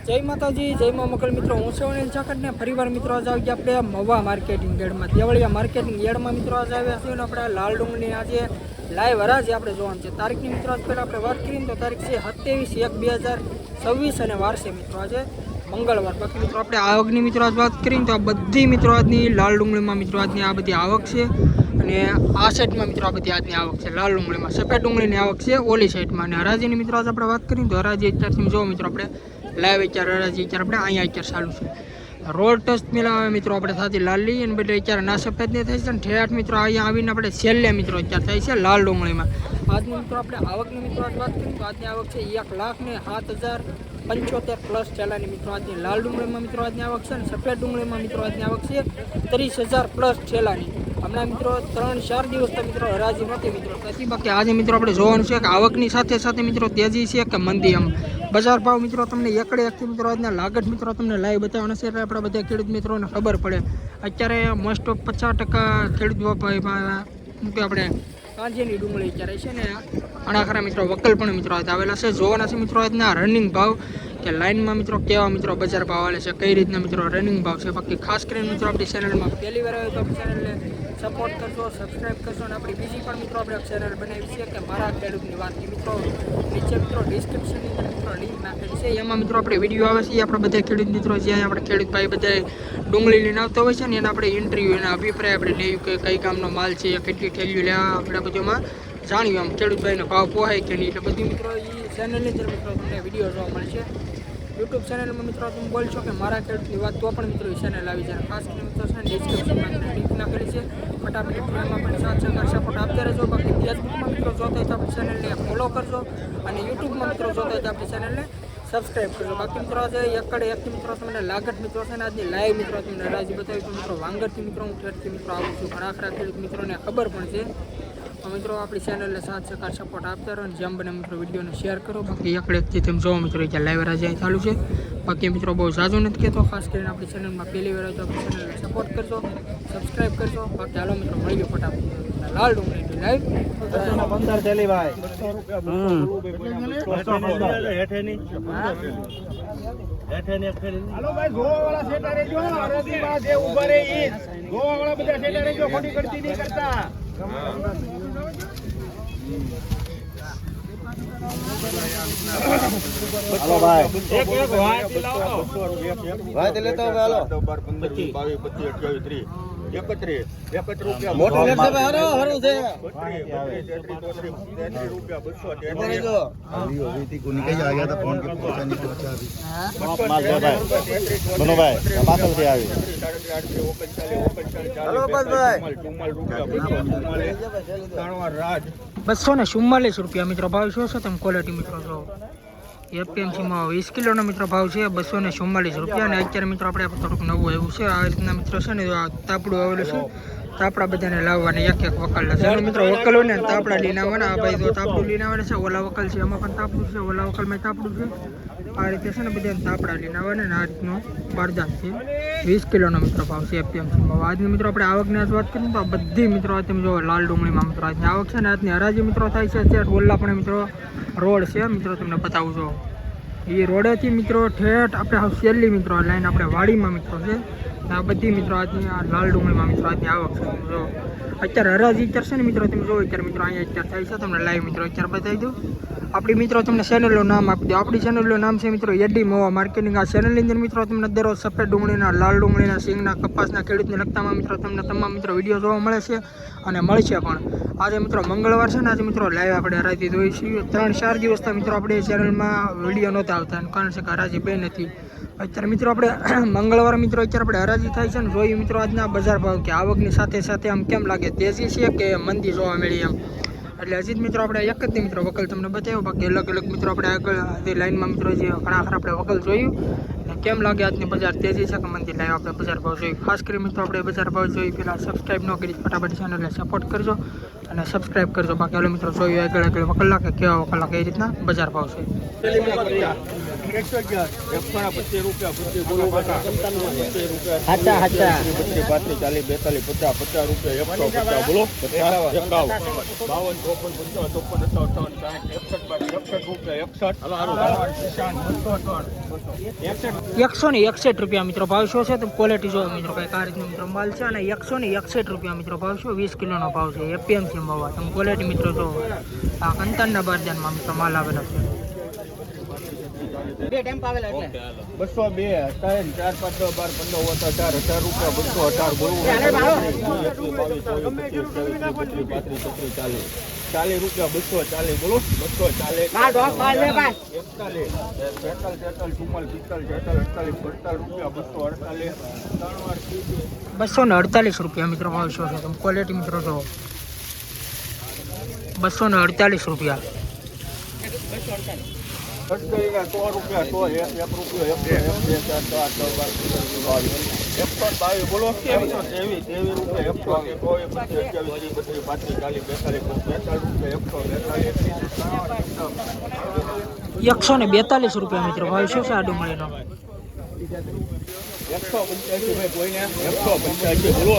જય માતાજી, જય મા મકલ મિત્રો. હું છું અનિલ ચાકડને ફરીવાર મિત્રો આજે આવી ગયા આપણે મવા માર્કેટિંગ યાર્ડમાં, દેવળિયા માર્કેટિંગ યાર્ડમાં મિત્રો આજે આવ્યા છીએ. આપણે લાલ ડુંગળીની આજે લાઈવ હરાજી આપણે જોવાનું છે. તારીખની મિત્રો આજ પહેલાં આપણે વાત કરીએ તો તારીખ છે 27/1/2026 અને વાર છે મિત્રો આજે મંગળવાર. બાકી મિત્રો આપણે આવકની મિત્રો આજ વાત કરીએ તો આ બધી મિત્રો આજની લાલ ડુંગળીમાં મિત્રો આજની આ બધી આવક છે. અને આ સાઈડમાં મિત્રો આ બધી આજની આવક છે. લાલ ડુંગળીમાં સફેદ ડુંગળીની આવક છે ઓલી સાઈડમાં. અને હરાજીની મિત્રો આજ આપણે વાત કરીએ તો હરાજી અત્યારથી જો મિત્રો આપણે લાઈવ અત્યારે હરાજી અત્યારે આપણે અહીંયા અત્યારે ચાલુ છે. રોડ ટચ મેળા આવે મિત્રો આપણે સાથે લાલી અને બધે અત્યારે ના સફેદ ને થાય છે. અને ઠેઠ મિત્રો અહીંયા આવીને આપણે છેલ્લે મિત્રો અત્યારે થાય છે લાલ ડુંગળીમાં. આજની મિત્રો આપણે આવકની મિત્રો આજ વાત કરીએ તો આજની આવક છે 1,07,075 પ્લસ ચેલાની મિત્રો આજની લાલ ડુંગળીમાં મિત્રો આજની આવક છે. અને સફેદ ડુંગળીમાં મિત્રો આજની આવક છે 30,000 પ્લસ ચેલાની. હમણાં મિત્રો 3-4 દિવસથી મિત્રો હરાજી નથી મિત્રો તેથી બાકી આજે મિત્રો આપણે જોવાનું છે કે આવકની સાથે સાથે મિત્રો તેજી છે કે મંદી. એમ બજાર ભાવ મિત્રો તમને એકડે એકથી મિત્રો આજના લાગત મિત્રો તમને લાઈવ બતાવવાના છે એટલે આપણે બધા ખેડૂત મિત્રોને ખબર પડે. અત્યારે મોસ્ટ ઓફ 50% ખેડૂત મૂકે આપણે કાંજીની ડુંગળી અત્યારે છે ને ઘણા ખરા મિત્રો વકલ પણ મિત્રો આજે આવેલા છે. જોવાના છે મિત્રો આજના રનિંગ ભાવ કે લાઇનમાં મિત્રો કેવા મિત્રો બજાર ભાવ આવે છે, કઈ રીતના મિત્રો રનિંગ ભાવ છે. બાકી ખાસ કરીને મિત્રો આપણી ચેનલમાં પહેલી વાર આવે તો આપણી ચેનલને સપોર્ટ કરજો, સબસ્ક્રાઈબ કરશો. અને આપણી બીજી પણ મિત્રો આપણે ચેનલ બનાવી છે કે મારા ખેડૂતની વાત મિત્રો નીચે મિત્રો ડિસ્ક્રિપ્શનની અંદર મિત્રો લિંક નાખેલી છે. એમાં મિત્રો આપણે વિડીયો આવે છે આપણે બધા ખેડૂત મિત્રો જ્યાં આપણે ખેડૂત ભાઈ બધા ડુંગળી લઈને આવતા હોય છે ને એના આપણે ઇન્ટરવ્યૂ એના અભિપ્રાય આપણે લેવું કે કઈ કામનો માલ છે, કેટલી થેલીઓ લેવા આપણે બધુંમાં જાણ્યું આમ ખેડૂત ભાઈનો ભાવ પોહાય કે નહીં. એટલે બધી મિત્રો એ ચેનલની અંદર મિત્રો તમને વિડીયો જોવા મળશે. યુટ્યુબ ચેનલમાં મિત્રો તમે બોલશો કે મારા ખેડૂતની વાત તો પણ મિત્રો એ ચેનલ આવી જાય. ખાસ કરીને મિત્રો છે ડિસ્ક્રિપ્શનમાં લિંક નાખેલી છે. ફટાફટ એમાં પણ સાથ સહકાર સપોર્ટ આપતા રહેજો. બાકી ફેસબુકમાં મિત્રો જોતા હોય તો આપણી ચેનલને ફોલો કરજો અને યુટ્યુબમાં મિત્રો જોતા હોય તો આપણી ચેનલને સબસ્ક્રાઈબ કરજો. બાકી મિત્રો આજે એકડે એકથી મિત્રો તમને લાગત મિત્રો છે ને આજની લાઈવ મિત્રો તમને હરાજી બતાવી તો મિત્રો વાંગરથી મિત્રો હું ઠેઠથી મિત્રો આવું છું. ઘણા ખરા ખેડૂત મિત્રોને ખબર પણ છે. મિત્રો આપણી ચેનલને સાથ સહકાર સપોર્ટ આપતા રહો અને જેમ બને મિત્રો વિડીયોને શેર કરો. બાકી એકડે એકથી તમે જોવો મિત્રો કે લાઈવ હરાજી અહીં ચાલુ છે. બાકી મિત્રો બહુ ઝાઝું નથી કહેતો. ખાસ કરીને આપણી ચેનલમાં પહેલી વાર તો આપણી ચેનલને સપોર્ટ કરજો, સબસ્ક્રાઈબ કરજો. બાકી હાલો મિત્રો મળીએ ફટાફટ લાલ ડુંગળીની લાઈવ 15 થેલી ભાઈ 200 હાલો ભાઈ ગોવા વાળા સેટા રેજો. અરજી માં જે ઉભા રે ઈ ગોવા વાળા બધા સેટા રેજો. ખોટી કરતી નહીં કરતા. હાલો ભાઈ એક વાત લાવો વાત લેતો હવે હાલો 12 15 22 25 28 30 31 મોટો લેટ છે ભાઈ. હારો હારો છે 32 રૂપિયા 200 જો वीडियो हुई थी कोनी कहीं आ गया था फोन के पहुंचा नहीं पहुंचा अभी माल दे भाई दोनों भाई पासल से આવી हेलो बस भाई 244 રૂપિયા મિત્રો ભાવ શું છે તમે ક્વોલિટી મિત્રો જો એપીએમસીમાં 20 કિલોનો મિત્રો ભાવ છે 244 રૂપિયા. અને અત્યારે મિત્રો આપણે થોડુંક નવું આવ્યું છે આ રીતના મિત્રો છે ને આ તાપડું આવેલું છે. તાપડા બધાને લાવવાના એક એક વકલના છે મિત્રો. વકલ હોય ને તાપડા લઈને આવવાના. આ ભાઈ તો તાપડું લઈને આવવાના છે. ઓલા વકલ છે એમાં પણ તાપડું છે, ઓલા વકલમાં તાપડું છે. આ રીતે છે ને બધાને તાપડા લઈને આવવાના ને આ રીતનું બારદાન છે. 20 કિલોનો મિત્રો ભાવ છે એપીએમસીમાં. આજની મિત્રો આપણે આવકની આજ વાત કરીએ તો આ બધી મિત્રો તમે જો લાલ ડુંગળીમાં મિત્રો આજની આવક છે ને આજની હરાજી મિત્રો થાય છે. અત્યારે ઓલા પણ મિત્રો રોડ છે મિત્રો તમને બતાવું છો એ રોડેથી મિત્રો ઠેઠ આપણે હાવ છેલ્લી મિત્રો લાઈન આપણે વાડીમાં મિત્રો છે. આ બધી મિત્રો આજની આ લાલ ડુંગળીમાં મિત્રો આજની આવક છે. જો અત્યારે હરાજી અત્યારે છે ને મિત્રો તમે જો અત્યારે મિત્રો અહીંયા અત્યારે થાય છે તમને લાઈવ મિત્રો અત્યારે બતાવી દઉં. આપણી મિત્રો તમને ચેનલનું નામ આપી દો. આપણી ચેનલનું નામ છે મિત્રો એડી મવા માર્કેટિંગ. આ ચેનલની અંદર મિત્રો તમને દરરોજ સફેદ ડુંગળીના, લાલ ડુંગળીના, સિંગના, કપાસના, ખેડૂતને લગતામાં મિત્રો તમને તમામ મિત્રો વિડીયો જોવા મળે છે અને મળશે પણ. આજે મિત્રો મંગળવાર છે ને આજે મિત્રો લાઈવ આપણે હરાજી જોઈ છીએ. 3-4 દિવસથી મિત્રો આપણે ચેનલમાં વિડીયો નહોતા આવતા કારણ છે કે હરાજી બે નથી. અત્યારે મિત્રો આપણે મંગળવાર મિત્રો અત્યારે આપણે હરાજી થાય છે ને જોઈએ મિત્રો આજના બજાર ભાવ કે આવકની સાથે સાથે આમ કેમ લાગે તેજી છે કે મંદી જોવા મળી એમ. એટલે હજી જ મિત્રો આપણે એક જ મિત્રો વકલ તમને બતાવ્યો. બાકી અલગ અલગ મિત્રો આપણે આગળ લાઈનમાં મિત્રો જે ઘણા ખરા આપણે વકલ જોયું અને કેમ લાગે આજની બજાર તેજી છે કે મંદી લાઈવ આપણે બજાર ભાવ જોયું. ખાસ કરી મિત્રો આપણે બજાર ભાવ જોઈ પહેલાં સબસ્ક્રાઈબ ન કરી ફટાફટ ચેનલને સપોર્ટ કરજો અને સબસ્ક્રાઈબ કરજો. બાકી હાલો મિત્રો જોયું આગળ વકલ લાગે કેવા વકલ લાગે એ રીતના બજાર ભાવ છે. 150 રૂપિયા 25 બોલો કાકા 25 રૂપિયા હાચા, હાચા. 32 35 40 42 50 રૂપિયા 150 બોલો 51 ₹161 રૂપિયા મિત્રો ભાવ શું છે? તો ક્વોલિટી જો મિત્રો કઈ આ રીતનો મિત્રો માલ છે અને 161 રૂપિયા મિત્રો ભાવ શું 20 કિલોનો ભાવ છે એપીએમસી મવા. તમે ક્વોલિટી મિત્રો જો આ કંતાનના બારજાનમાં મિત્રો માલ આવેલો છે. 202 3 4 5 10 12 15 રૂપિયા 240 બોલો 240 ₹248 રૂપિયા મિત્રો ભાવ શું છે? તમે ક્વોલિટી મિત્રો જો ₹248 રૂપિયા. 100 રૂપિયા 100 1 રૂપિયો 122 બોલો 23 રૂપિયા ₹142 રૂપિયા મિત્રો ભાવ શું છે આ ડુંગળીનો? 185 ભાઈ કોઈને 185 બોલો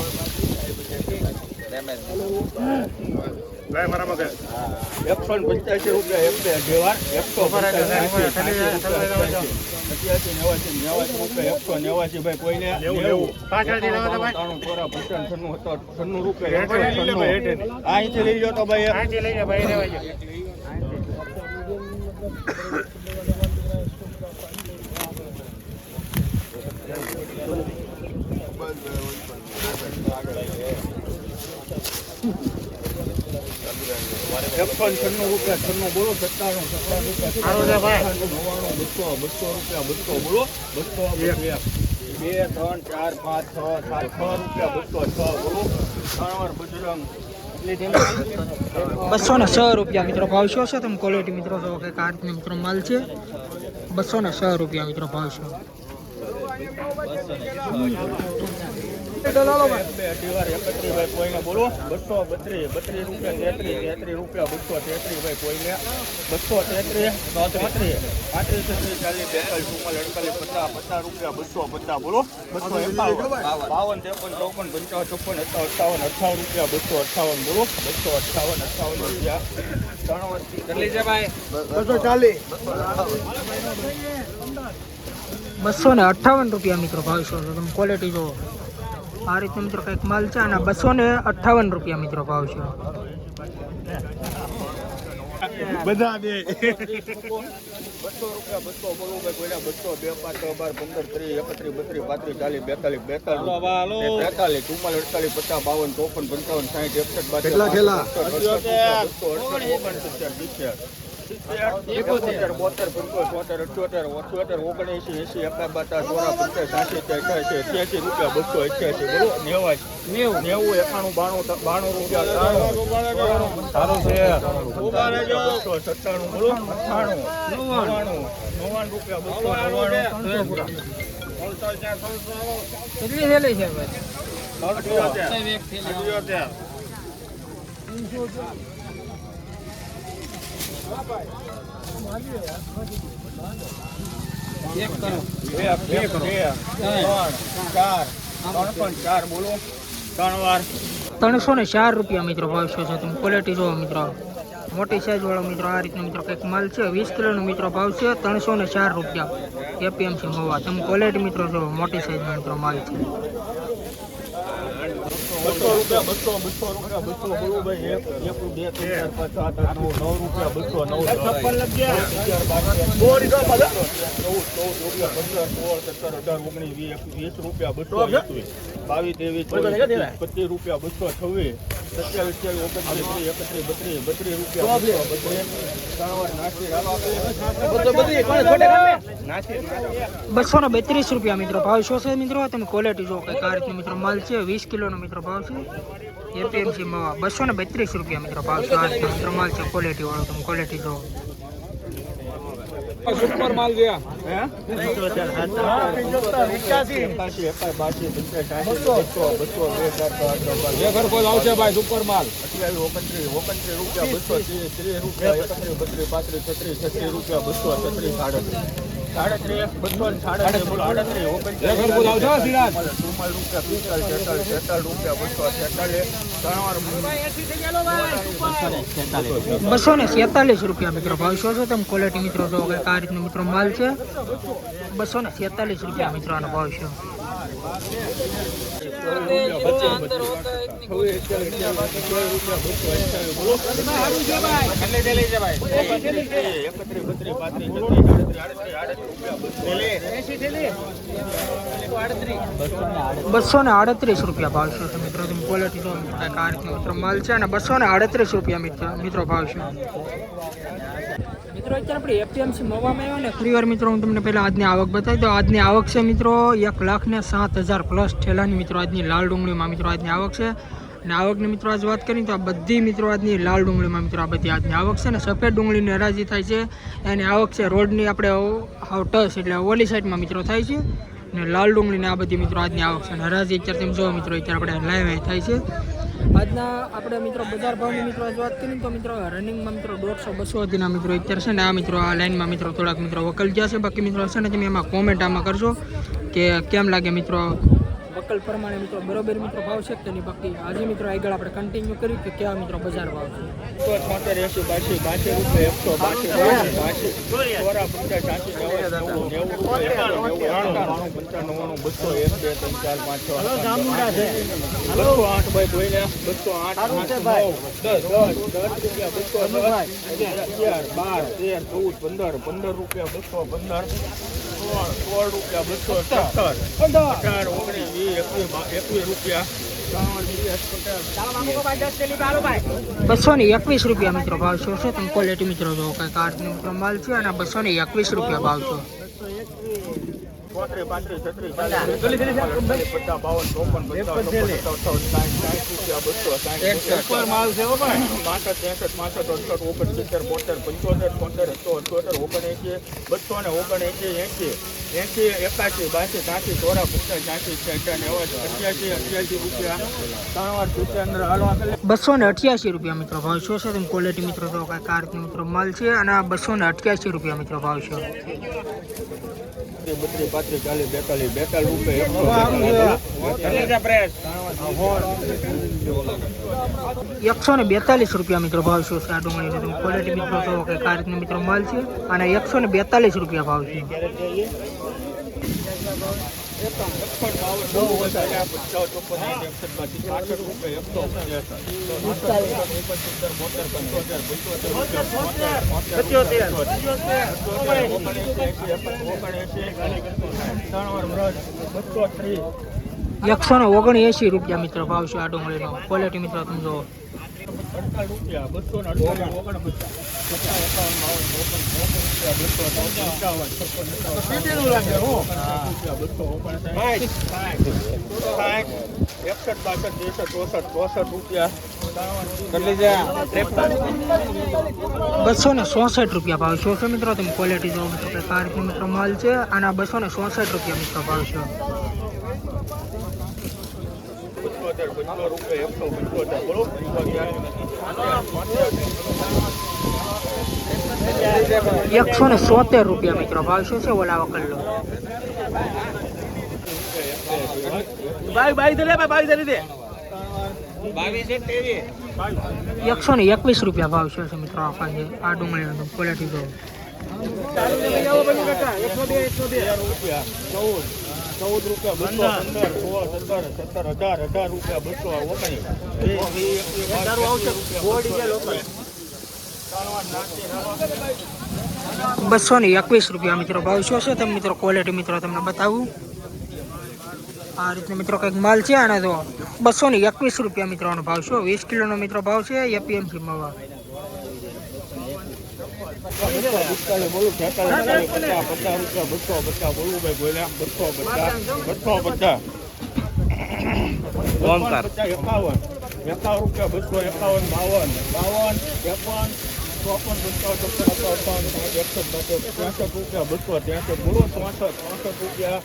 ભાઈ મારા મગર 185 રૂપિયા એક બે જેવાર 189 ભાઈ કોઈને 90 રૂપિયા અહીંથી લઈ જાઓ તો ભાઈ ₹196 બોલો 97 રૂપિયા 200 બોલો 200 2 3 4 5 6 7 રૂપિયા 206 બોલો બજરંગ ₹206 રૂપિયા મિત્રો ભાવ શું છે? તમે ક્વોલિટી મિત્રો જો કે આ રીતનો મિત્રો માલ છે. 206 રૂપિયા મિત્રો ભાવ છે. બોલો 232 રૂપિયા 233 ભાઈ કોઈને 233 50 રૂપિયા 250 બોલો 251 52 53 54 55 58 બોલો 258 રૂપિયા 258 રૂપિયા મિત્રો ભાવ શું છે? તમે ક્વોલિટી જો આ રીતનો મિત્રો કંઈક માલ છે અને 258 રૂપિયા મિત્રો ભાવ છે. બધા બે 200 રૂપિયા 200 બોલો ભાઈ કોઈને 200 2 5 6 12 15 30 31 32 43 44 45 કેટલી થેલી છે ભાઈ? બોલો 3 વાર 304 રૂપિયા મિત્રો ભાવ શું છે? તમે ક્વોલિટી જોવો મિત્રો મોટી સાઈઝ વાળો મિત્રો આ રીતનો મિત્રો કંઈક માલ છે 20 કિલોનો મિત્રો ભાવ છે 304 રૂપિયા એપીએમસી મવા. તમે ક્વોલિટી મિત્રો જોવો મોટી સાઈઝનો મિત્રો માલ છે. 200 રૂપિયા 200 બોલો ભાઈ 1 2 3 4 5 7 8 9 રૂપિયા 200 રૂપિયા 22 23 રૂપિયા 226 ₹232 રૂપિયા મિત્રો ભાવ શું છે મિત્રો? તમે ક્વોલિટી જો કંઈક આ રીતનો મિત્રો માલ છે 20 કિલોનો મિત્રો ભાવ છે એપીએમસી મવા. 232 રૂપિયા મિત્રો ભાવ છે આ રીતનો મિત્રો માલ છે ક્વોલિટી વાળો. તમે ક્વોલિટી જો સુપર માલ છે હે 81 82 જે ઘર કોઈ આવશે ભાઈ સુપર માલ 29 રૂપિયા 230 રૂપિયા 31 32 33 રૂપિયા 236 37 જે ઘર કોઈ આવશે સિરાજ ₹247 મિત્રો ભાવ શો છો તમે ક્વોલિટી મિત્રો જો કે આ રીતનો મિત્રો માલ છે ₹247 મિત્રો આનો ભાવ છે ₹238 ભાવ છે મિત્રો તમે ક્વોલિટી જો આ રીતનો મિત્રો માલ છે અને ₹238 મિત્રો ભાવ છે મિત્રો અત્યારે આપણે એપીએમસી મવામાં આવ્યો ને ફરી વાર મિત્રો હું તમને પહેલાં આજની આવક બતાવી દઉં આજની આવક છે મિત્રો 1,07,000 પ્લસ ઠેલાની મિત્રો આજની લાલ ડુંગળીમાં મિત્રો આજની આવક છે અને આવકની મિત્રો આજ વાત કરીએ તો આ બધી મિત્રો આજની લાલ ડુંગળીમાં મિત્રો આ બધી આજની આવક છે અને સફેદ ડુંગળીની હરાજી થાય છે એની આવક છે રોડની આપણે હાવ ટચ એટલે ઓલી સાઈડમાં મિત્રો થાય છે અને લાલ ડુંગળીની આ બધી મિત્રો આજની આવક છે અને હરાજી અત્યારે તમે જો મિત્રો અત્યારે આપણે લાઈવ થાય છે આજના આપણે મિત્રો બજાર ભાવની મિત્રો આજ વાત કરીએ તો મિત્રો રનિંગમાં મિત્રો 150-200 સુધીના મિત્રો અત્યારે છે ને આ મિત્રો આ લાઈનમાં મિત્રો થોડાક મિત્રો વકલ ગયા છે બાકી મિત્રો છે ને તમે એમાં કોમેન્ટ આમાં કરજો કે કેમ લાગે મિત્રો વકલ પ્રમાણે મિત્રો બરોબર મિત્રો ભાવ છે કે નહીં બાકી આજે મિત્રો આગળ આપણે કન્ટિન્યુ કરી કે કેવા મિત્રો બજાર ભાવ છે 221 મિત્રો ભાવ છે તમે ક્વોલિટી મિત્રો જો કઈ કાર્ડ મિત્રો માલ છે અને ₹221 ભાવ છે 288 મિત્રો ભાવ છે તમે ક્વોલિટી મિત્રો જો કઈ કાર્ડ મિત્રો માલ છે અને ₹288 મિત્રો ભાવ છે 142 મિત્રો ભાવ છે આ ડુંગળીનો તમે ક્વોલિટી મિત્રો જો કઈ કાર્ડ મિત્રો માલ છે અને ₹142 ભાવ છે ₹179 મિત્રો ભાવ છે આ ડુંગળીનો ક્વોલિટી મિત્રો તમે જો ₹264 ભાવ છે મિત્રો તમે ક્વોલિટી જો મિત્રો માલ છે અને ₹264 મિત્રો ભાવ છે 170 મિત્રો ભાવ શું છે ઓલા વકલનો બાઈ દે લે બાઈ દે દે 121 ભાવ છે મિત્રો આ ડુંગળીનો ક્વોલિટી જો 14 રૂપિયા 221 મિત્રો ભાવ શું છે તમે મિત્રો ક્વોલિટી મિત્રો તમને બતાવું આ રીતનો મિત્રો કંઈક માલ છે આને તો 221 મિત્રોનો ભાવ છે 20 કિલોનો મિત્રો ભાવ છે એપીએમસી માં 54, 55, 58, 63 રૂપિયા 263 બોલો 64 રૂપિયા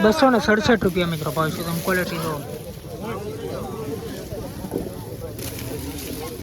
267 રૂપિયા મિત્રો ભાવ છે તમે ક્વોલિટી જો